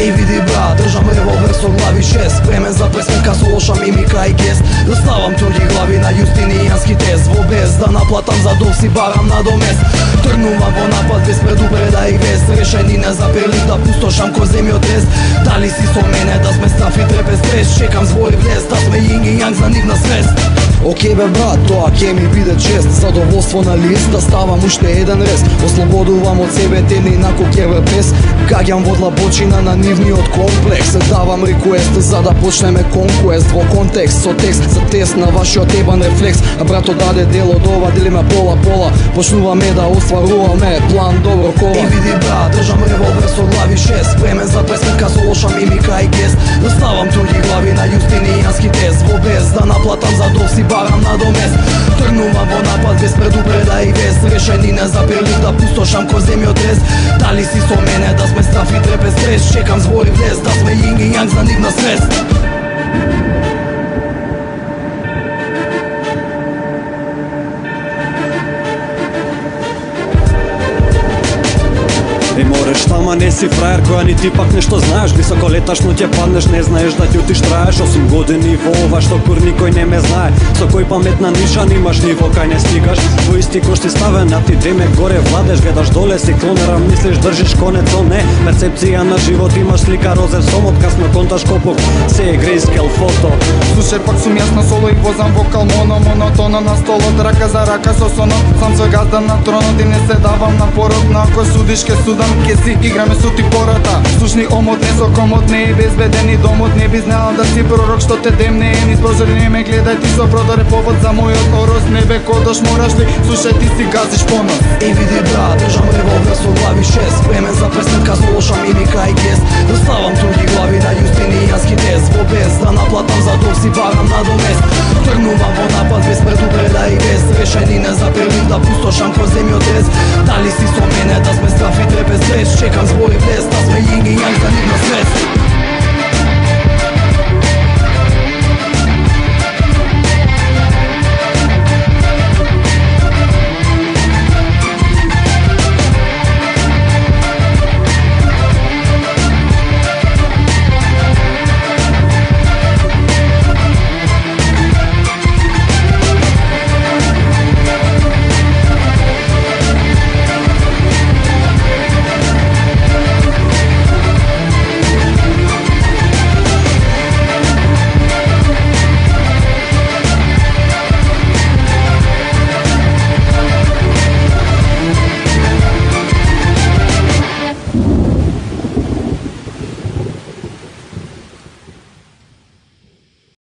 Ej vidi brat, držam revolver со глави 6, спремен за пресмеха со лоша мимика и гест. Да ставам тонки глави на Јустинијански тест, во без да наплатам за дов си барам на домест. Тргнувам во напад без предупреда и вест, решени не заперлив да пустошам ко земјотрес. Дали си со мене да сме стаф и трепе стрес, чекам збори влез, да сме јинг и јанг за нивна свест. Океј бе брат, тоа ќе ми биде чест, задоволство на лист да ставам уште еден рез. Ослободувам од себе тени инако кервер пес, гаѓам во длабочина на нивниот комплекс. Давам реквест за да почнеме конкуест во контекст со текст за тест на вашиот ебан рефлекс. А брато даде дел од ова, делиме пола, почнуваме да остваруваме план добро кола. И види брат, држам револвер со глави 6, спремен за пресмеха со лоша мимика и гест. Да ставам тонки глави на Јустинијански тест, во без да наплатам за дов си барам на домест. Тргнувам во напад без предупреда и вест, решени не заперлив да пустошам ко земјотрес. Дали си со мене да сме стаф и трепе стрес, чекам збори влез, да сме јинг и јанг за нивна свест. Ей мореш, тама не си фраер која ни ти пак нешто знаеш. Високо леташ, но ќе паднеш, не знаеш да ти утиш траеш. 8 години во ова што кур никој не ме знае. Со кој паметна нишан имаш ниво кај не стигаш. Во исти кошти ставен, а ти дреме горе владеш. Гледаш доле си клонера, мислиш држиш конецо не. Перцепција на живот имаш слика розев сомот. Касно конташ копов, се е грейскел фото. Слушај, пак сум јас на соло и возам вокал монотона на столот, рака за рака со сонот. Сам со газда на тронот и не се давам на пород. На ако судиш ке судам, ке си играме со ти пората. Слушни омот, не со комот, не е безбеден и домот. Не би знала да си пророк што те демне е низ прозор. Не ме гледај ти со прозор е повод за мојот ороз. Не бе кодош, мораш ли, слушај ти си газиш понос. Ей види брат, држам револвер со глави 6, спремен за пресмеха со